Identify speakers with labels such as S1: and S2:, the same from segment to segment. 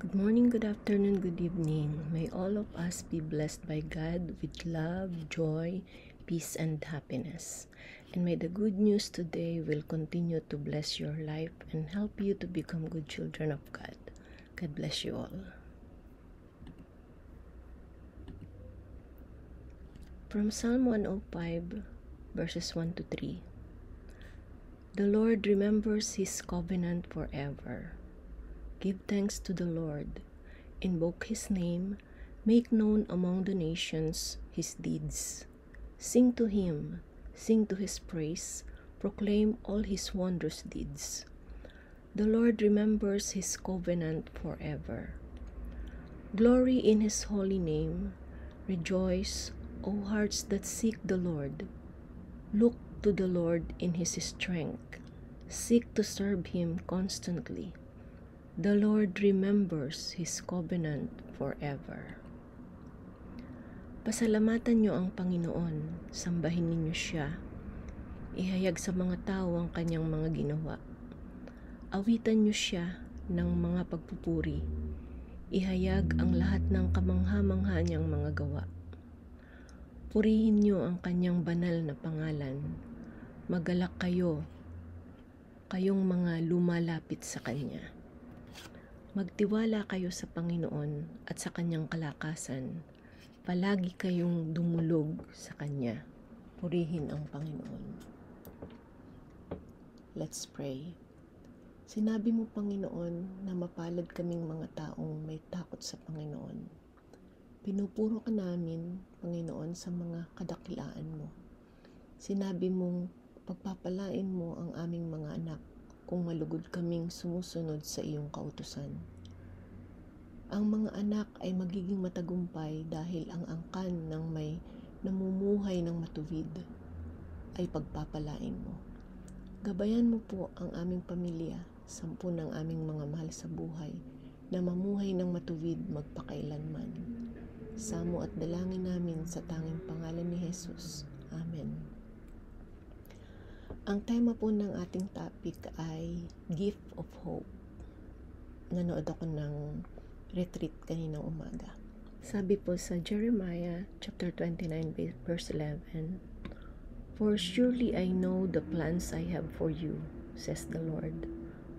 S1: Good morning, good afternoon, good evening. May all of us be blessed by God with love, joy, peace, and happiness. And may the good news today will continue to bless your life and help you to become good children of God. God bless you all. From Psalm 105, verses 1 to 3. The Lord remembers His covenant forever. Give thanks to the Lord. Invoke His name. Make known among the nations His deeds. Sing to Him. Sing to His praise. Proclaim all His wondrous deeds. The Lord remembers His covenant forever. Glory in His holy name. Rejoice, O hearts that seek the Lord. Look to the Lord in His strength. Seek to serve Him constantly. The Lord remembers His covenant forever. Pasalamatan niyo ang Panginoon, sambahin ninyo Siya, ihayag sa mga tao ang Kanyang mga ginawa. Awitan niyo Siya ng mga pagpupuri, ihayag ang lahat ng kamangha-mangha niyang mga gawa. Purihin niyo ang Kanyang banal na pangalan, magalak kayo, kayong mga lumalapit sa Kanya. Magtiwala kayo sa Panginoon at sa Kanyang kalakasan. Palagi kayong dumulog sa Kanya. Purihin ang Panginoon. Let's pray. Sinabi mo, Panginoon, na mapalad kaming mga taong may takot sa Panginoon. Pinupuro ka namin, Panginoon, sa mga kadakilaan mo. Sinabi mong pagpapalain mo ang aming mga anak kung malugod kaming sumusunod sa iyong kautusan. Ang mga anak ay magiging matagumpay dahil ang angkan ng may namumuhay ng matuwid ay pagpapalain mo. Gabayan mo po ang aming pamilya, 10 ng aming mga mahal sa buhay, na mamuhay ng matuwid magpakailanman. Samo at dalangin namin sa tanging pangalan ni Jesus. Amen. Ang tema po ng ating topic ay Gift of Hope. Nanood ako ng retreat kaninang umaga. Sabi po sa Jeremiah chapter 29 verse 11, For surely I know the plans I have for you, says the Lord,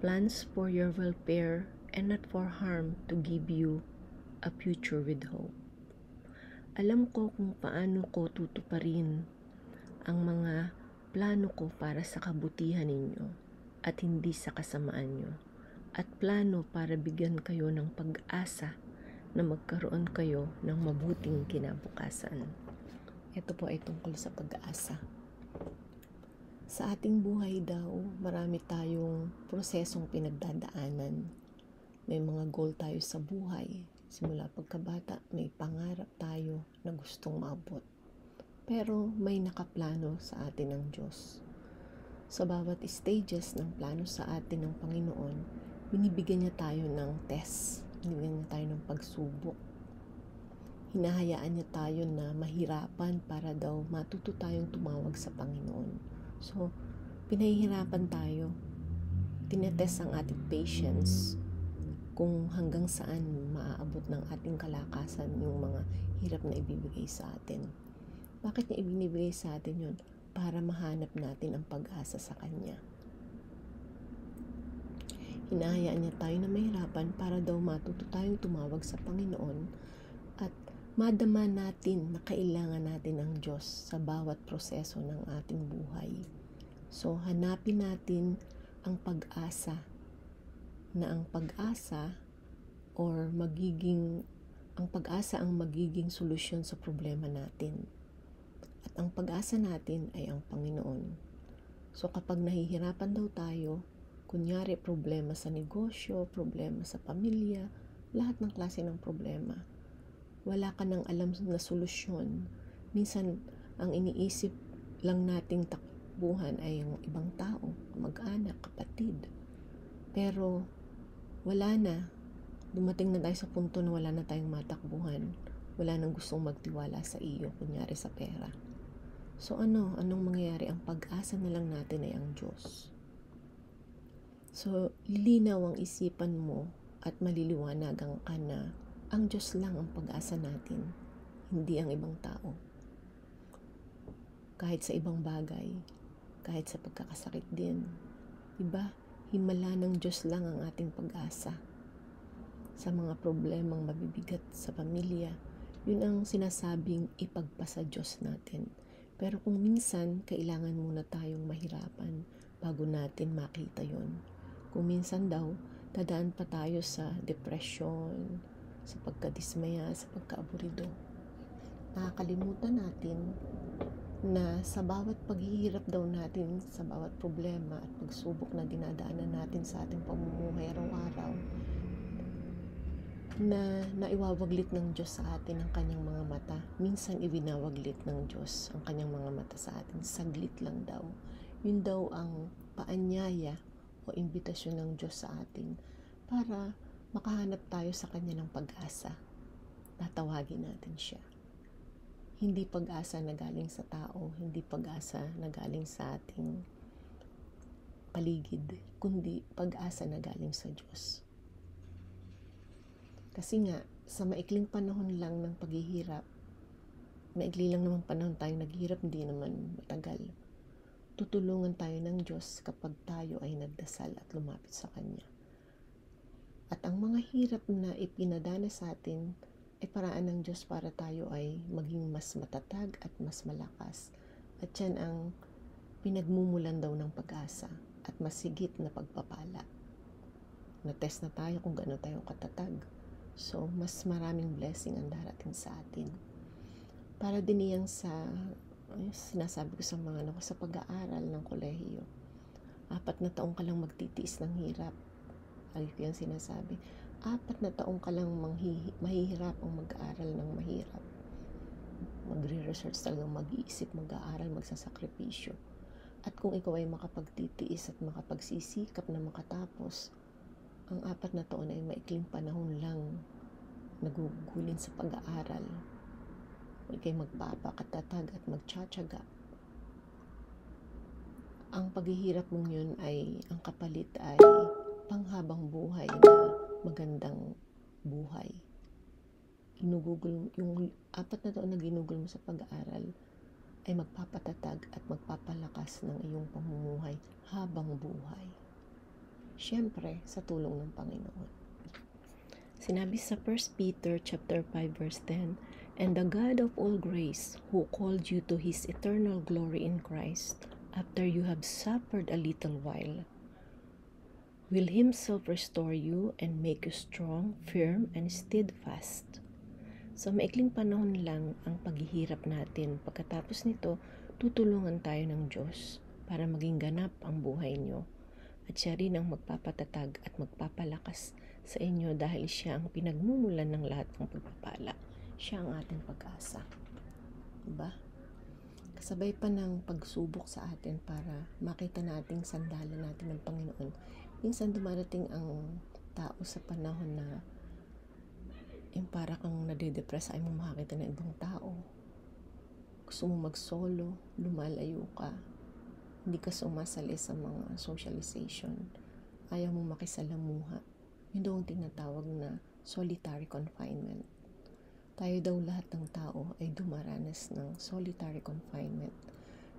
S1: plans for your welfare and not for harm, to give you a future with hope. Alam ko kung paano ko tutuparin ang mga plano ko para sa kabutihan ninyo at hindi sa kasamaan nyo, at plano para bigyan kayo ng pag-asa na magkaroon kayo ng mabuting kinabukasan. Ito po ay tungkol sa pag-asa. Sa ating buhay daw, marami tayong prosesong pinagdadaanan. May mga goal tayo sa buhay. Simula pagkabata, may pangarap tayo na gustong maabot. Pero may nakaplano sa atin ng Diyos. Sa bawat stages ng plano sa atin ng Panginoon, binibigyan niya tayo ng test, binibigyan niya tayo ng pagsubok. Hinahayaan niya tayo na mahirapan para daw matuto tayong tumawag sa Panginoon. So, pinahihirapan tayo. Tinetest ang ating patience kung hanggang saan maaabot ng ating kalakasan yung mga hirap na ibibigay sa atin. Bakit niya ibinibigay sa atin yun? Para mahanap natin ang pag-asa sa Kanya. Hinahayaan niya tayo na mahirapan para daw matuto tayong tumawag sa Panginoon at madama natin na kailangan natin ang Diyos sa bawat proseso ng ating buhay. So, hanapin natin ang pag-asa, na ang pag-asa ang magiging solusyon sa problema natin. At ang pag-asa natin ay ang Panginoon. So kapag nahihirapan daw tayo, kunyari problema sa negosyo, problema sa pamilya, lahat ng klase ng problema, wala ka nang alam na solusyon. Minsan, ang iniisip lang nating takbuhan ay ang ibang tao, mag-anak, kapatid. Pero wala na. Dumating na tayo sa punto na wala na tayong matakbuhan. Wala nang gustong magtiwala sa iyo, kunyari sa pera. So anong mangyayari? Ang pag-asa na lang natin ay ang Diyos. So lilinaw ang isipan mo at maliliwanagan ka na ang Diyos lang ang pag-asa natin, hindi ang ibang tao. Kahit sa ibang bagay, kahit sa pagkakasakit din, diba? Himala ng Diyos lang ang ating pag-asa. Sa mga problemang mabibigat sa pamilya, yun ang sinasabing ipagpasa Diyos natin. Pero kung minsan, kailangan muna tayong mahirapan bago natin makita yon. Kung minsan daw, dadaan pa tayo sa depression, sa pagkadismaya, sa pagkaaburido. Nakakalimutan natin na sa bawat paghihirap daw natin, sa bawat problema at pagsubok na dinadaanan natin sa ating pamumuhay araw-araw, na naiwawaglit ng Diyos sa atin ang kanyang mga mata. Minsan ibinawaglit ng Diyos ang kanyang mga mata sa atin. Saglit lang daw. Yun daw ang paanyaya o imbitasyon ng Diyos sa atin para makahanap tayo sa kanya ng pag-asa. Tatawagin natin siya. Hindi pag-asa na galing sa tao, hindi pag-asa na galing sa ating paligid, kundi pag-asa na galing sa Diyos. Kasi nga, sa maikling panahon lang ng paghihirap, maikli lang naman panahon tayo naghihirap, hindi naman matagal. Tutulungan tayo ng Diyos kapag tayo ay nagdasal at lumapit sa Kanya. At ang mga hirap na ipinadana sa atin ay paraan ng Diyos para tayo ay maging mas matatag at mas malakas. At yan ang pinagmumulan daw ng pag-asa at masigit na pagpapala. Na-test na tayo kung gaano tayo katatag. So, mas maraming blessing ang darating sa atin. Para din iyang sinasabi ko sa mga anak ko sa pag-aaral ng kolehiyo. 4 na taong ka lang magtitiis ng hirap. Lagi ko yung sinasabi. 4 na taong ka lang mahihirap ang mag-aaral ng mahirap. Magre-research talagang mag-iisip, mag-aaral, magsasakripisyo. At kung ikaw ay makapagtitiis at makapagsisikap na makatapos, ang 4 na taon ay maikling panahon lang nagugulin sa pag-aaral. Ika'y magpapakatatag at magtsatsaga. Ang paghihirap mong yun ay, ang kapalit ay panghabang buhay na magandang buhay. Yung 4 na taon na ginugol mo sa pag-aaral ay magpapatatag at magpapalakas ng iyong pamumuhay habang buhay. Siyempre, sa tulong ng Panginoon. Sinabi sa 1 Peter chapter 5 verse 10, "And the God of all grace, who called you to His eternal glory in Christ, after you have suffered a little while, will Himself restore you and make you strong, firm, and steadfast." So, maikling panahon lang ang paghihirap natin. Pagkatapos nito, tutulungan tayo ng Diyos para maging ganap ang buhay nyo. At siya rin ang magpapatatag at magpapalakas sa inyo dahil siya ang pinagmumulan ng lahat ng pagpapala. Siya ang ating pag-asa. Diba? Kasabay pa ng pagsubok sa atin para makita nating sandalan natin ng Panginoon. Minsan dumarating ang tao sa panahon na yung para kang nade-depress, ay mo makakita ng ibang tao. Gusto mo mag-solo, lumalayo ka. Hindi ka sumasali sa mga socialization. Ayaw mo makisalamuha. Yun daw ang tinatawag na solitary confinement. Tayo daw lahat ng tao ay dumaranas ng solitary confinement.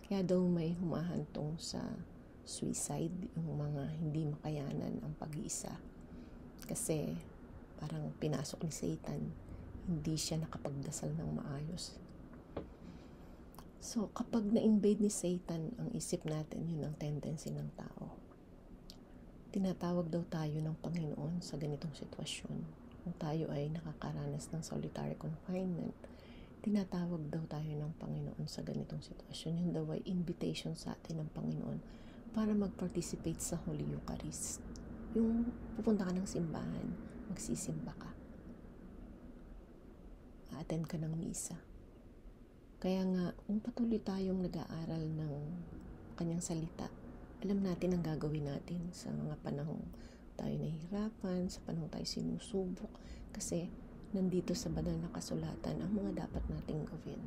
S1: Kaya daw may humahantong sa suicide, yung mga hindi makayanan ang pag-iisa. Kasi parang pinasok ni Satan, hindi siya nakapagdasal ng maayos. So, kapag na-invade ni Satan ang isip natin, yun ang tendency ng tao. Tinatawag daw tayo ng Panginoon sa ganitong sitwasyon. Kung tayo ay nakakaranas ng solitary confinement, tinatawag daw tayo ng Panginoon sa ganitong sitwasyon. Yun daw ay invitation sa atin ng Panginoon para mag-participate sa Holy Eucharist. Yung pupunta ka ng simbahan, magsisimba ka. A-attend ka ng misa. Kaya nga, kung patuloy tayong nag-aaral ng kanyang salita, alam natin ang gagawin natin sa mga panahong tayo nahihirapan, sa panahong tayo sinusubok, kasi nandito sa banal na kasulatan ang mga dapat nating gawin.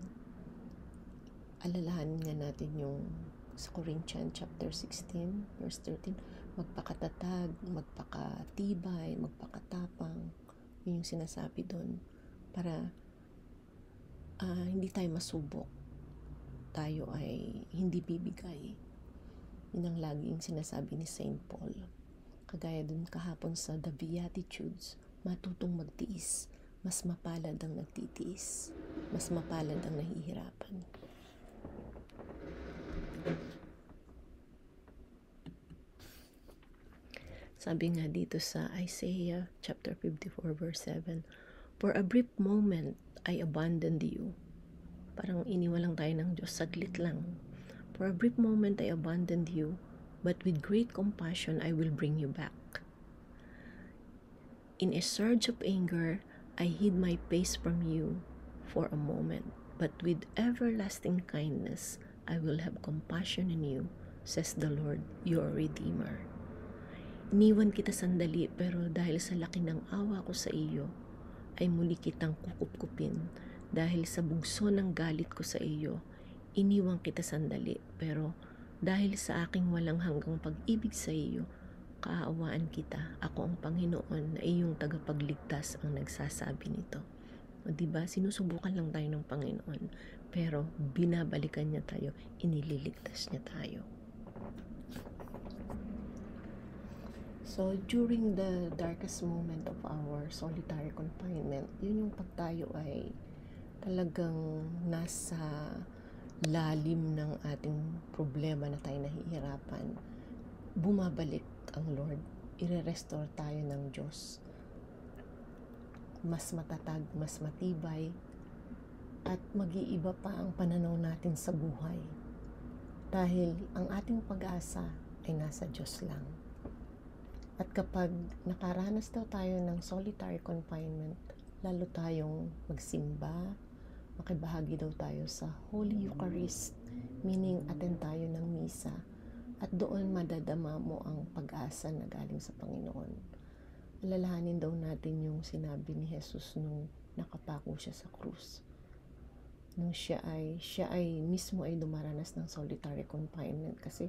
S1: Alalahanin nga natin yung sa Corinthians chapter 16, verse 13, magpakatatag, magpakatibay, magpakatapang, yung sinasabi doon para hindi tayo masubok. Tayo ay hindi bibigay. Yun ang laging sinasabi ni Saint Paul. Kagaya dun kahapon sa The Beatitudes, matutong magtiis. Mas mapalad ang nagtitiis. Mas mapalad ang nahihirapan. Sabi nga dito sa Isaiah chapter 54 verse 7, "For a brief moment I abandoned you." Parang iniwan lang tayo ng Diyos, saglit lang. "For a brief moment I abandoned you, but with great compassion I will bring you back. In a surge of anger, I hid my face from you for a moment, but with everlasting kindness I will have compassion on you, says the Lord, your Redeemer." Iniwan kita sandali, pero dahil sa laki ng awa ko sa iyo, ay muli kitang kukupkupin. Dahil sa bugso ng galit ko sa iyo, iniwan kita sandali, pero dahil sa aking walang hanggang pag-ibig sa iyo, kaawaan kita. Ako ang Panginoon na iyong tagapagligtas ang nagsasabi nito. O diba, sinusubukan lang tayo ng Panginoon, pero binabalikan niya tayo, inililigtas niya tayo. So, during the darkest moment of our solitary confinement, yun yung pag tayo ay talagang nasa lalim ng ating problema na tayo nahihirapan, bumabalik ang Lord, ire-restore tayo ng Diyos. Mas matatag, mas matibay, at mag-iiba pa ang pananaw natin sa buhay. Dahil ang ating pag-asa ay nasa Diyos lang. At kapag nakaranas daw tayo ng solitary confinement, lalo tayong magsimba, makibahagi daw tayo sa Holy Eucharist, meaning attend tayo ng misa, at doon madadama mo ang pag-asa na galing sa Panginoon. Alalahanin daw natin yung sinabi ni Jesus nung nakapako siya sa krus. Nung siya ay mismo ay dumaranas ng solitary confinement, kasi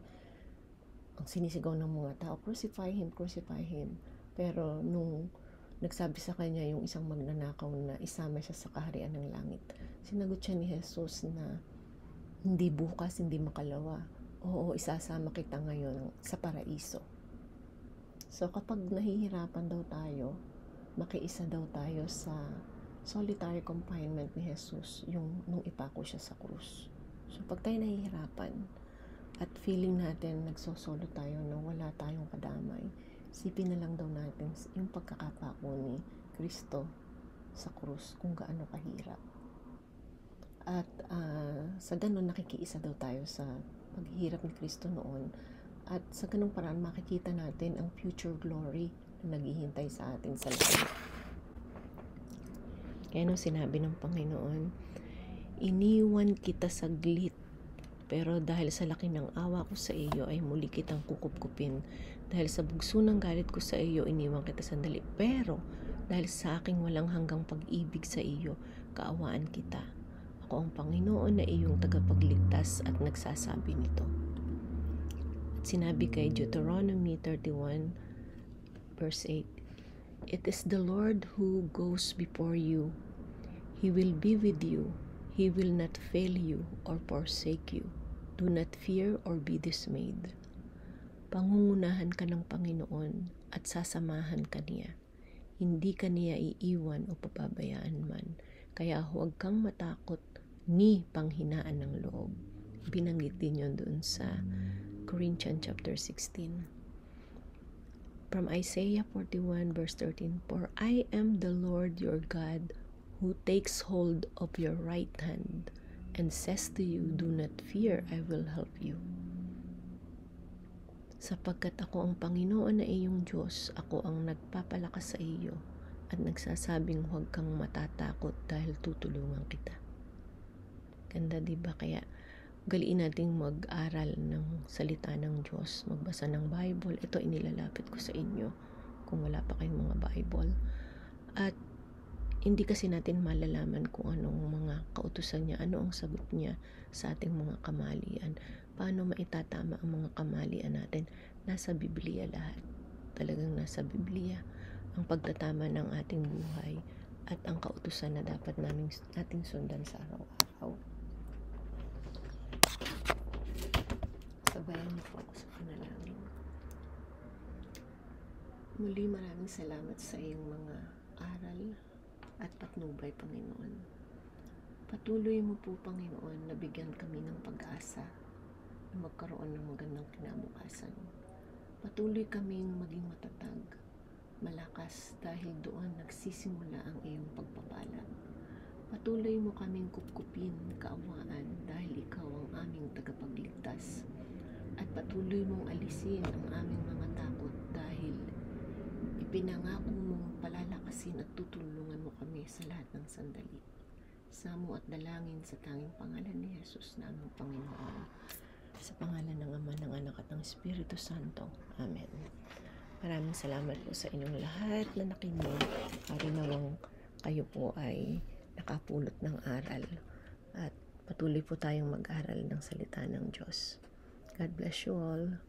S1: ang sinisigaw ng mga tao, crucify him, crucify him. Pero nung nagsabi sa kanya yung isang magnanakaw na isama siya sa kaharian ng langit, sinagot siya ni Jesus na hindi bukas, hindi makalawa. Oo, isasama kita ngayon sa paraiso. So kapag nahihirapan daw tayo, makiisa daw tayo sa solitary confinement ni Jesus, yung nung ipako siya sa krus. So pag tayo nahihirapan, at feeling natin nagsosolo tayo na wala tayong kadamay, sipin na lang daw natin yung pagkakapako ni Kristo sa krus, kung gaano kahirap. At sa ganun nakikiisa daw tayo sa paghihirap ni Kristo noon, at sa ganung paraan makikita natin ang future glory na naghihintay sa atin sa langit. Kaya nung sinabi ng Panginoon, iniwan kita saglit, pero dahil sa laki ng awa ko sa iyo, ay muli kitang kukupkupin. Dahil sa bugso ng galit ko sa iyo, iniwan kita sandali. Pero dahil sa aking walang hanggang pag-ibig sa iyo, kaawaan kita. Ako ang Panginoon na iyong tagapagligtas at nagsasabi nito. At sinabi kay Deuteronomy 31 verse 8, "It is the Lord who goes before you. He will be with you. He will not fail you or forsake you. Do not fear or be dismayed." Pangungunahan ka ng Panginoon at sasamahan ka niya. Hindi ka niya iiwan o papabayaan man. Kaya huwag kang matakot ni panghinaan ng loob. Binanggit din yun doon sa Corinthians chapter 16. From Isaiah 41 verse 13, "For I am the Lord your God, who takes hold of your right hand and says to you, do not fear, I will help you." Sapagkat ako ang Panginoon na iyong Diyos, ako ang nagpapalakas sa iyo at nagsasabing huwag kang matatakot dahil tutulungan kita. Ganda, diba? Kaya galiin nating mag-aral ng salita ng Diyos, magbasa ng Bible. Ito inilalapit ko sa inyo kung wala pa kayong mga Bible. At hindi kasi natin malalaman kung anong mga kautusan niya, ano ang sagot niya sa ating mga kamalian. Paano maitatama ang mga kamalian natin? Nasa Biblia lahat. Talagang nasa Biblia ang pagtatama ng ating buhay at ang kautusan na dapat nating sundan sa araw-araw. Sabayan niyo po ako sa panalangin. Muli maraming salamat sa iyong mga aral at patnubay, Panginoon. Patuloy mo po, Panginoon, na bigyan kami ng pag-asa na magkaroon ng magandang kinabukasan. Patuloy kaming maging matatag, malakas dahil doon nagsisimula ang iyong pagpapala. Patuloy mo kaming kupkupin, kaawaan dahil ikaw ang aming tagapagligtas. At patuloy mong alisin ang aming mga takot dahil ipinangako mong palalakasin at tutulungan mo kami sa lahat ng sandali. Samo at dalangin sa tanging pangalan ni Jesus na aming Panginoon. Sa pangalan ng Ama, ng Anak at ng Espiritu Santo. Amen. Maraming salamat po sa inyong lahat na nakinig. Nawang kayo po ay nakapulot ng aral. At patuloy po tayong mag-aral ng salita ng Diyos. God bless you all.